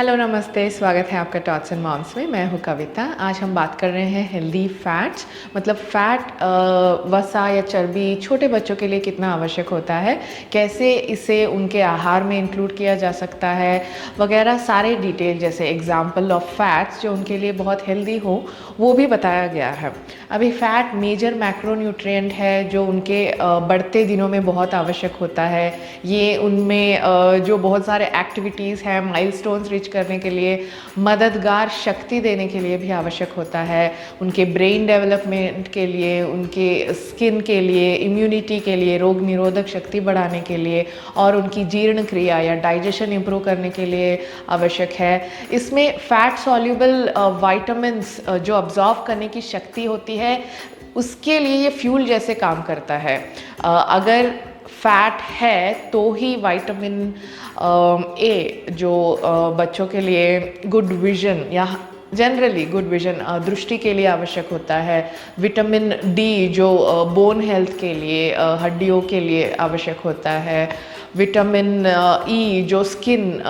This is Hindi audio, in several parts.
हेलो नमस्ते, स्वागत है आपका टॉट्स एंड मॉम्स में। मैं हूँ कविता। आज हम बात कर रहे हैं हेल्दी फैट्स, मतलब फैट वसा या चर्बी छोटे बच्चों के लिए कितना आवश्यक होता है, कैसे इसे उनके आहार में इंक्लूड किया जा सकता है वगैरह सारे डिटेल, जैसे एग्जाम्पल ऑफ फैट्स जो उनके लिए बहुत हेल्दी हो वो भी बताया गया है। अभी फैट मेजर मैक्रोन्यूट्रिएंट है जो उनके बढ़ते दिनों में बहुत आवश्यक होता है। ये उनमें जो बहुत सारे एक्टिविटीज़ हैं, माइलस्टोन्स रीच करने के लिए, मददगार शक्ति देने के लिए भी आवश्यक होता है। उनके ब्रेन डेवलपमेंट के लिए, उनके स्किन के लिए, इम्यूनिटी के लिए, रोग निरोधक शक्ति बढ़ाने के लिए और उनकी जीर्ण क्रिया या डाइजेशन इम्प्रूव करने के लिए आवश्यक है। इसमें फैट सॉल्युबल वाइटामिन्स जो अब्जॉर्ब करने की शक्ति होती है उसके लिए ये फ्यूल जैसे काम करता है। अगर फैट है तो ही विटामिन ए जो बच्चों के लिए गुड विजन या जनरली गुड विजन दृष्टि के लिए आवश्यक होता है, विटामिन डी जो बोन हेल्थ के लिए हड्डियों के लिए आवश्यक होता है, विटामिन ई जो स्किन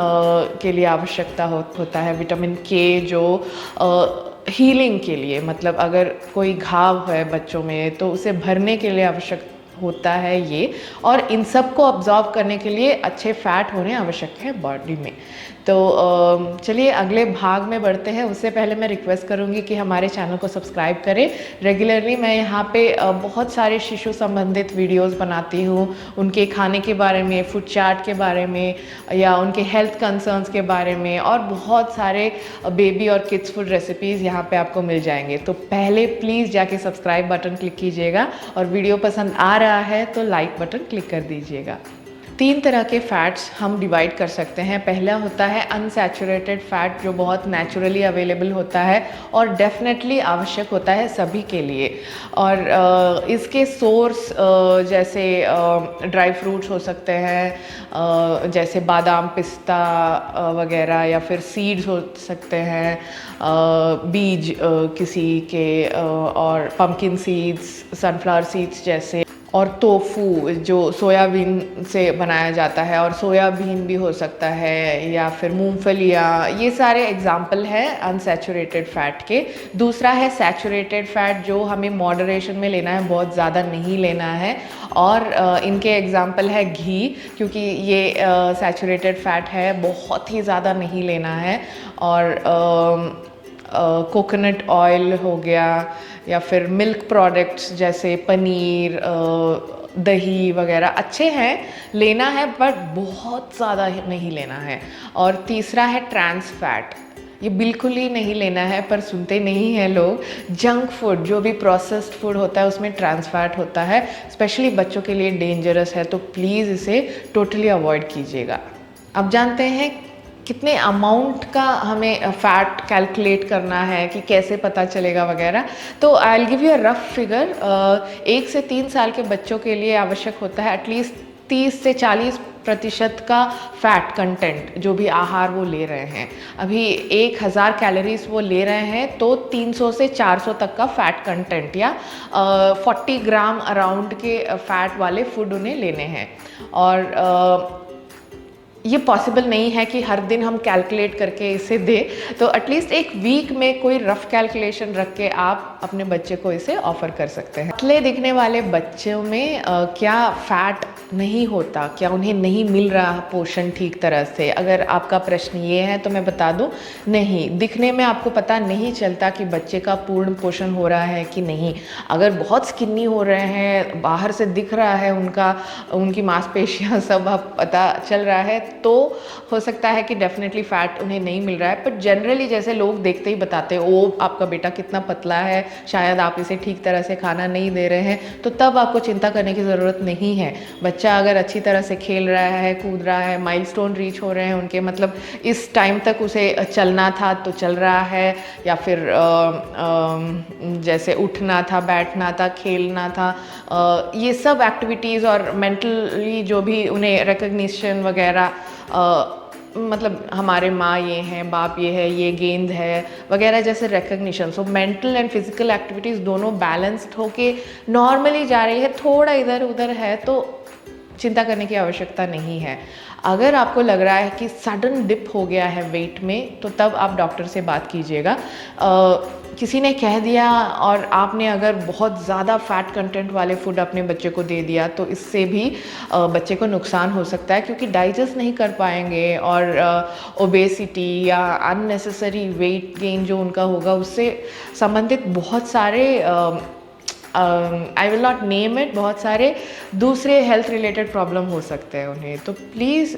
के लिए आवश्यकता होता है, विटामिन के जो हीलिंग के लिए, मतलब अगर कोई घाव है बच्चों में तो उसे भरने के लिए आवश्यक होता है ये, और इन सब को ऑब्जॉर्व करने के लिए अच्छे फैट होने आवश्यक है बॉडी में। तो चलिए अगले भाग में बढ़ते हैं। उससे पहले मैं रिक्वेस्ट करूंगी कि हमारे चैनल को सब्सक्राइब करें। रेगुलरली मैं यहाँ पे बहुत सारे शिशु संबंधित वीडियोस बनाती हूँ, उनके खाने के बारे में, फूड चार्ट के बारे में या उनके हेल्थ कंसर्न्स के बारे में, और बहुत सारे बेबी और किड्स फूड रेसिपीज़ यहाँ पे आपको मिल जाएंगे। तो पहले प्लीज़ जाके सब्सक्राइब बटन क्लिक कीजिएगा और वीडियो पसंद आ रहा है तो लाइक बटन क्लिक कर दीजिएगा। 3 तरह के फैट्स हम डिवाइड कर सकते हैं। पहला होता है अनसैचुरेटेड फैट जो बहुत नेचुरली अवेलेबल होता है और डेफिनेटली आवश्यक होता है सभी के लिए। और इसके सोर्स जैसे ड्राई फ्रूट्स हो सकते हैं, जैसे बादाम, पिस्ता वगैरह, या फिर सीड्स हो सकते हैं, बीज किसी के, और पम्पकिन सीड्स, सनफ्लावर सीड्स जैसे, और टोफू जो सोयाबीन से बनाया जाता है, और सोयाबीन भी हो सकता है, या फिर मूंगफलियाँ। ये सारे एग्जाम्पल हैं अनसैचुरेटेड फ़ैट के। दूसरा है सैचुरेटेड फ़ैट जो हमें मॉडरेशन में लेना है, बहुत ज़्यादा नहीं लेना है। और इनके एग्जाम्पल है घी, क्योंकि ये सैचुरेटेड फ़ैट है, बहुत ही ज़्यादा नहीं लेना है। और कोकोनट ऑयल हो गया, या फिर मिल्क प्रोडक्ट्स जैसे पनीर, दही वगैरह अच्छे हैं, लेना है बट बहुत ज़्यादा नहीं लेना है। और तीसरा है ट्रांस फैट, ये बिल्कुल ही नहीं लेना है, पर सुनते नहीं हैं लोग। जंक फूड जो भी प्रोसेस्ड फूड होता है उसमें ट्रांस फैट होता है, स्पेशली बच्चों के लिए डेंजरस है, तो प्लीज़ इसे टोटली अवॉइड कीजिएगा। अब जानते हैं कितने अमाउंट का हमें फ़ैट कैलकुलेट करना है, कि कैसे पता चलेगा वगैरह। तो I will give you a rough figure. 1 से 3 साल के बच्चों के लिए आवश्यक होता है एटलीस्ट 30 से 40% का फ़ैट कंटेंट, जो भी आहार वो ले रहे हैं। अभी 1000 कैलोरीज वो ले रहे हैं तो 300 से 400 तक का फ़ैट कंटेंट या 40 ग्राम अराउंड के फ़ैट वाले फूड उन्हें लेने हैं। और ये पॉसिबल नहीं है कि हर दिन हम कैलकुलेट करके इसे दें, तो एटलीस्ट एक वीक में कोई रफ कैलकुलेशन रख के आप अपने बच्चे को इसे ऑफ़र कर सकते हैं। पतले दिखने वाले बच्चों में क्या फ़ैट नहीं होता, क्या उन्हें नहीं मिल रहा पोषण ठीक तरह से? अगर आपका प्रश्न ये है तो मैं बता दूं, नहीं, दिखने में आपको पता नहीं चलता कि बच्चे का पूर्ण पोषण हो रहा है कि नहीं। अगर बहुत स्किनी हो रहे हैं, बाहर से दिख रहा है उनकी मांसपेशियां सब पता चल रहा है, तो हो सकता है कि डेफिनेटली फ़ैट उन्हें नहीं मिल रहा है। पर जनरली जैसे लोग देखते ही बताते हैं, ओ आपका बेटा कितना पतला है, शायद आप इसे ठीक तरह से खाना नहीं दे रहे हैं, तो तब आपको चिंता करने की ज़रूरत नहीं है। बच्चा अगर अच्छी तरह से खेल रहा है, कूद रहा है, माइलस्टोन रीच हो रहे हैं उनके, मतलब इस टाइम तक उसे चलना था तो चल रहा है, या फिर जैसे उठना था, बैठना था, खेलना था, ये सब एक्टिविटीज़, और मेंटली जो भी उन्हें रिकग्निशन वगैरह, मतलब हमारे माँ ये हैं, बाप ये है, ये गेंद है वगैरह जैसे recognition. So mental and physical activities दोनों बैलेंस्ड होके नॉर्मली जा रही है, थोड़ा इधर उधर है तो चिंता करने की आवश्यकता नहीं है। अगर आपको लग रहा है कि सडन डिप हो गया है वेट में, तो तब आप डॉक्टर से बात कीजिएगा। किसी ने कह दिया और आपने अगर बहुत ज़्यादा फैट कंटेंट वाले फूड अपने बच्चे को दे दिया, तो इससे भी बच्चे को नुकसान हो सकता है, क्योंकि डाइजेस्ट नहीं कर पाएंगे और ओबेसिटी या अननेसेसरी वेट गेन जो उनका होगा, उससे संबंधित बहुत सारे I will not name it, बहुत सारे दूसरे हेल्थ रिलेटेड प्रॉब्लम हो सकते हैं उन्हें। तो प्लीज़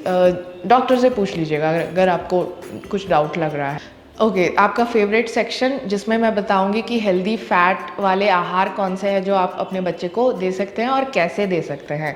डॉक्टर से पूछ लीजिएगा अगर आपको कुछ डाउट लग रहा है। ओके, आपका फेवरेट सेक्शन जिसमें मैं बताऊंगी कि हेल्दी फैट वाले आहार कौन से हैं जो आप अपने बच्चे को दे सकते हैं और कैसे दे सकते हैं।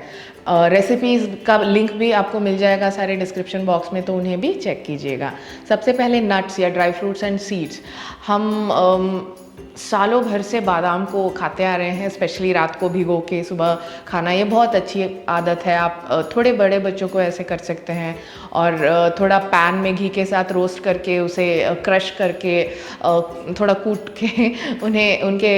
रेसिपीज़ का लिंक भी आपको मिल जाएगा सारे डिस्क्रिप्शन बॉक्स में, तो उन्हें भी चेक कीजिएगा। सबसे पहले नट्स या ड्राई फ्रूट्स एंड सीड्स। हम सालों भर से बादाम को खाते आ रहे हैं, स्पेशली रात को भिगो के सुबह खाना। ये बहुत अच्छी आदत है। आप थोड़े बड़े बच्चों को ऐसे कर सकते हैं और थोड़ा पैन में घी के साथ रोस्ट करके उसे क्रश करके थोड़ा कूट के उन्हें उनके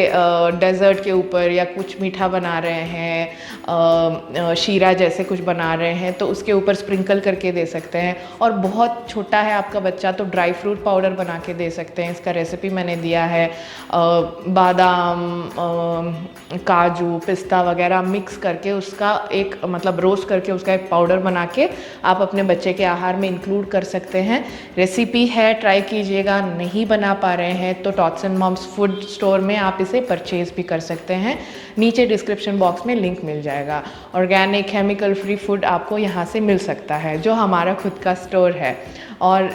डेज़र्ट के ऊपर या कुछ मीठा बना रहे हैं, शीरा जैसे कुछ बना रहे हैं, तो उसके ऊपर स्प्रिंकल करके दे सकते हैं। और बहुत छोटा है आपका बच्चा तो ड्राई फ्रूट पाउडर बना के दे सकते हैं। इसका रेसिपी मैंने दिया है। बादाम, काजू, पिस्ता वगैरह मिक्स करके उसका एक मतलब रोस्ट करके उसका एक पाउडर बना के आप अपने बच्चे के आहार में इंक्लूड कर सकते हैं। रेसिपी है, ट्राई कीजिएगा। नहीं बना पा रहे हैं तो Tots and Moms Food Store में आप इसे परचेज भी कर सकते हैं। नीचे डिस्क्रिप्शन बॉक्स में लिंक मिल जाएगा। ऑर्गेनिक केमिकल फ्री फूड आपको यहाँ से मिल सकता है, जो हमारा खुद का स्टोर है। और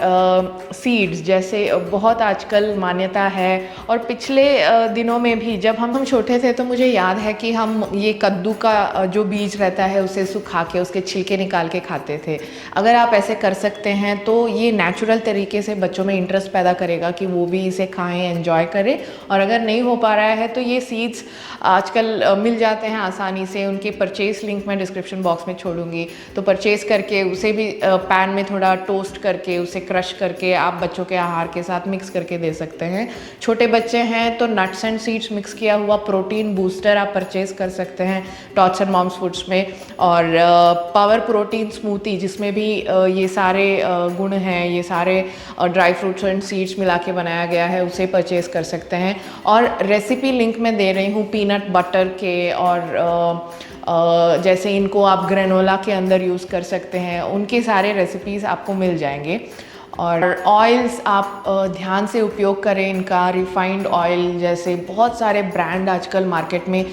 सीड्स जैसे बहुत आजकल मान्यता है, और पिछले दिनों में भी जब हम छोटे थे तो मुझे याद है कि हम ये कद्दू का जो बीज रहता है उसे सुखा के उसके छिलके निकाल के खाते थे। अगर आप ऐसे कर सकते हैं तो ये नेचुरल तरीके से बच्चों में इंटरेस्ट पैदा करेगा कि वो भी इसे खाएं, एंजॉय करें। और अगर नहीं हो पा रहा है तो ये सीड्स आजकल मिल जाते हैं आसानी से। उनके परचेज लिंक मैं डिस्क्रिप्शन बॉक्स में छोड़ूंगी, तो परचेज करके उसे भी पैन में थोड़ा टोस्ट करके उसे क्रश करके आप बच्चों के आहार के साथ मिक्स करके दे सकते हैं। छोटे बच्चे हैं तो नट्स एंड सीड्स मिक्स किया हुआ प्रोटीन बूस्टर आप परचेज कर सकते हैं टॉट्स एंड मॉम्स फूड्स में। और पावर प्रोटीन स्मूथी जिसमें भी ये सारे गुण हैं, ये सारे ड्राई फ्रूट्स एंड सीड्स मिला के बनाया गया है, उसे परचेज कर सकते हैं। और रेसिपी लिंक मैं दे रही हूँ पीनट बटर के, और जैसे इनको आप ग्रेनोला के अंदर यूज़ कर सकते हैं, उनके सारे रेसिपीज़ आपको मिल जाएंगे। और ऑयल्स आप ध्यान से उपयोग करें इनका। रिफाइंड ऑयल जैसे बहुत सारे ब्रांड आजकल मार्केट में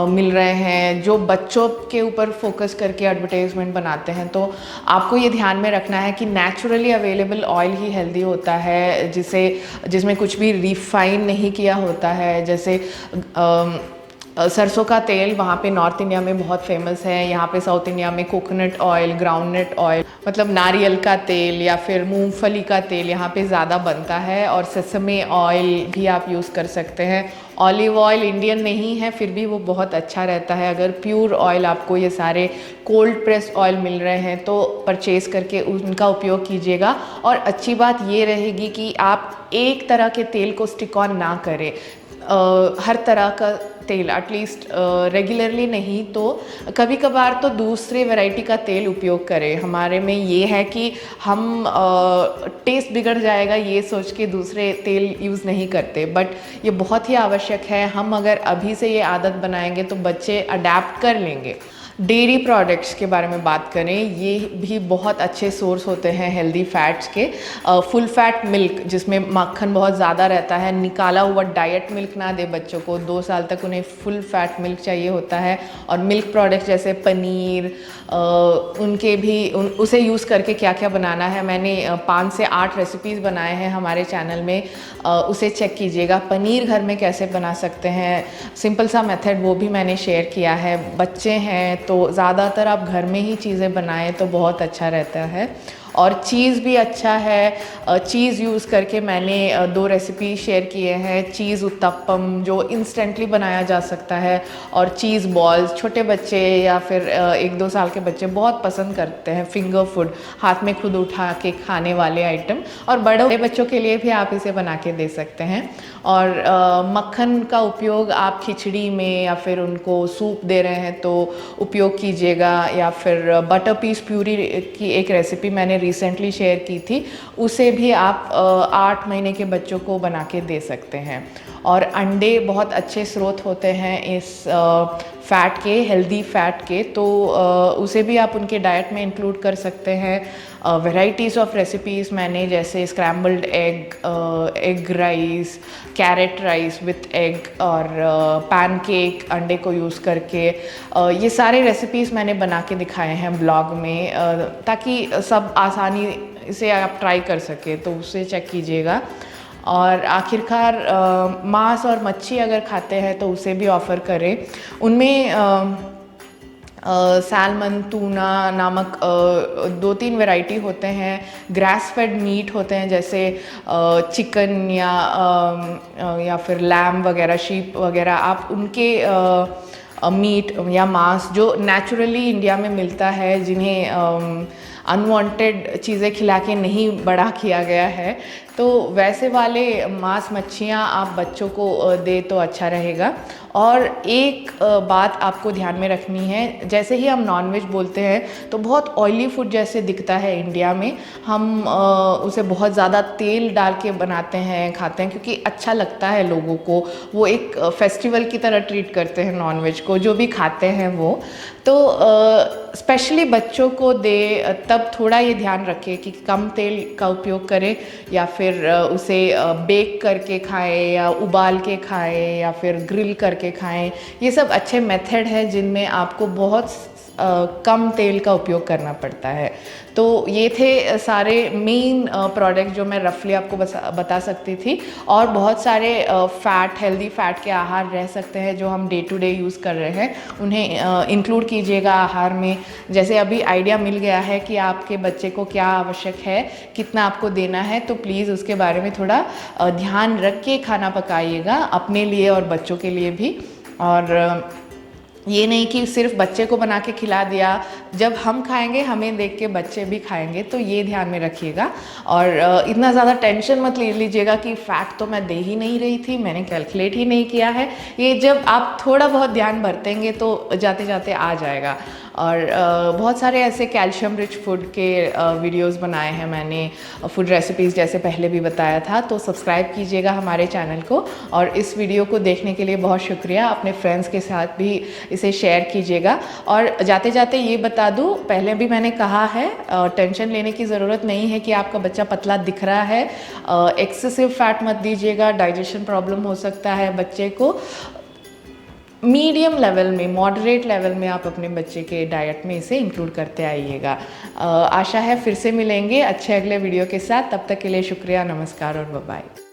मिल रहे हैं जो बच्चों के ऊपर फोकस करके एडवर्टाइजमेंट बनाते हैं। तो आपको ये ध्यान में रखना है कि नेचुरली अवेलेबल ऑयल ही हेल्दी होता है, जिसमें कुछ भी रिफाइन नहीं किया होता है। जैसे सरसों का तेल वहाँ पे नॉर्थ इंडिया में बहुत फेमस है, यहाँ पे साउथ इंडिया में कोकोनट ऑयल, ग्राउंडनट ऑयल मतलब नारियल का तेल या फिर मूंगफली का तेल यहाँ पे ज़्यादा बनता है। और सेसमे ऑयल भी आप यूज़ कर सकते हैं। ऑलिव ऑयल इंडियन नहीं है, फिर भी वो बहुत अच्छा रहता है। अगर प्योर ऑयल आपको ये सारे कोल्ड प्रेस ऑयल मिल रहे हैं तो परचेज करके उनका उपयोग कीजिएगा। और अच्छी बात ये रहेगी कि आप एक तरह के तेल को स्टिक ऑन ना करें। हर तरह का तेल एटलीस्ट रेगुलरली नहीं तो कभी कभार तो दूसरे वैरायटी का तेल उपयोग करें। हमारे में ये है कि हम टेस्ट बिगड़ जाएगा ये सोच के दूसरे तेल यूज़ नहीं करते, बट ये बहुत ही आवश्यक है। हम अगर अभी से ये आदत बनाएंगे तो बच्चे अडेप्ट कर लेंगे। डेयरी प्रोडक्ट्स के बारे में बात करें, ये भी बहुत अच्छे सोर्स होते हैं हेल्दी फैट्स के। फुल फैट मिल्क जिसमें मक्खन बहुत ज़्यादा रहता है, निकाला हुआ डाइट मिल्क ना दे बच्चों को। 2 साल तक उन्हें फुल फैट मिल्क चाहिए होता है। और मिल्क प्रोडक्ट्स जैसे पनीर, उनके भी उसे यूज़ करके क्या क्या बनाना है, मैंने 5 से 8 रेसिपीज़ बनाए हैं हमारे चैनल में, उसे चेक कीजिएगा। पनीर घर में कैसे बना सकते हैं, सिंपल सा मेथड, वो भी मैंने शेयर किया है। बच्चे हैं तो ज़्यादातर आप घर में ही चीज़ें बनाएं तो बहुत अच्छा रहता है। और चीज़ भी अच्छा है। चीज़ यूज़ करके मैंने 2 रेसिपी शेयर किए हैं। चीज़ उत्तपम जो इंस्टेंटली बनाया जा सकता है, और चीज़ बॉल्स छोटे बच्चे या फिर 1-2 साल के बच्चे बहुत पसंद करते हैं। फिंगर फूड, हाथ में खुद उठा के खाने वाले आइटम, और बड़े बच्चों के लिए भी आप इसे बना के दे सकते हैं। और मक्खन का उपयोग आप खिचड़ी में या फिर उनको सूप दे रहे हैं तो उपयोग कीजिएगा, या फिर बटर पीस प्यूरी की एक रेसिपी मैंने रिसेंटली शेयर की थी, उसे भी आप 8 महीने के बच्चों को बना के दे सकते हैं। और अंडे बहुत अच्छे स्रोत होते हैं इस फ़ैट के, हेल्दी फ़ैट के, तो उसे भी आप उनके डाइट में इंक्लूड कर सकते हैं। वैराइटीज़ ऑफ रेसिपीज़ मैंने जैसे scrambled egg, egg rice, carrot rice with egg, और पैनकेक अंडे को यूज़ करके, ये सारे रेसिपीज़ मैंने बना के दिखाए हैं ब्लॉग में, ताकि सब आसानी से आप ट्राई कर सकें, तो उसे चेक कीजिएगा। और आखिरकार मांस और मच्छी अगर खाते हैं तो उसे भी ऑफ़र करें। उनमें सैल्मन, टूना नामक 2-3 वैरायटी होते हैं। ग्रास फेड मीट होते हैं जैसे चिकन या फिर लैम वगैरह, शीप वगैरह, आप उनके मीट या मांस जो नेचुरली इंडिया में मिलता है, जिन्हें अनवांटेड चीज़ें खिला के नहीं बड़ा किया गया है, तो वैसे वाले मांस मच्छियाँ आप बच्चों को दे तो अच्छा रहेगा। और एक बात आपको ध्यान में रखनी है, जैसे ही हम नॉनवेज बोलते हैं तो बहुत ऑयली फूड जैसे दिखता है इंडिया में। हम उसे बहुत ज़्यादा तेल डाल के बनाते हैं, खाते हैं, क्योंकि अच्छा लगता है लोगों को। वो एक फेस्टिवल की तरह ट्रीट करते हैं नॉनवेज को, जो भी खाते हैं वो। तो स्पेशली बच्चों को दे तब थोड़ा ये ध्यान रखें कि कम तेल का उपयोग करें, या फिर उसे बेक करके खाएं, या उबाल के खाएं, या फिर ग्रिल करके खाएं। ये सब अच्छे मेथड हैं जिनमें आपको बहुत कम तेल का उपयोग करना पड़ता है। तो ये थे सारे मेन प्रोडक्ट जो मैं रफली आपको बता सकती थी। और बहुत सारे फ़ैट, हेल्दी फ़ैट के आहार रह सकते हैं जो हम डे टू डे यूज़ कर रहे हैं, उन्हें इंक्लूड कीजिएगा आहार में। जैसे अभी आइडिया मिल गया है कि आपके बच्चे को क्या आवश्यक है, कितना आपको देना है, तो प्लीज़ उसके बारे में थोड़ा ध्यान रख के खाना पकाइएगा, अपने लिए और बच्चों के लिए भी। और ये नहीं कि सिर्फ बच्चे को बना के खिला दिया, जब हम खाएंगे हमें देख के बच्चे भी खाएंगे, तो ये ध्यान में रखिएगा। और इतना ज़्यादा टेंशन मत ले लीजिएगा कि फ़ैट तो मैं दे ही नहीं रही थी, मैंने कैलकुलेट ही नहीं किया है। ये जब आप थोड़ा बहुत ध्यान बरतेंगे तो जाते जाते आ जाएगा। और बहुत सारे ऐसे कैल्शियम रिच फूड के वीडियोस बनाए हैं मैंने, फूड रेसिपीज़ जैसे पहले भी बताया था। तो सब्सक्राइब कीजिएगा हमारे चैनल को, और इस वीडियो को देखने के लिए बहुत शुक्रिया। अपने फ्रेंड्स के साथ भी इसे शेयर कीजिएगा। और जाते जाते ये बता दूँ, पहले भी मैंने कहा है, टेंशन लेने की ज़रूरत नहीं है कि आपका बच्चा पतला दिख रहा है। एक्सेसिव फैट मत दीजिएगा, डाइजेशन प्रॉब्लम हो सकता है बच्चे को। मीडियम लेवल में, मॉडरेट लेवल में आप अपने बच्चे के डाइट में इसे इंक्लूड करते आइएगा। आशा है फिर से मिलेंगे अच्छे अगले वीडियो के साथ। तब तक के लिए शुक्रिया, नमस्कार और बाय बाय।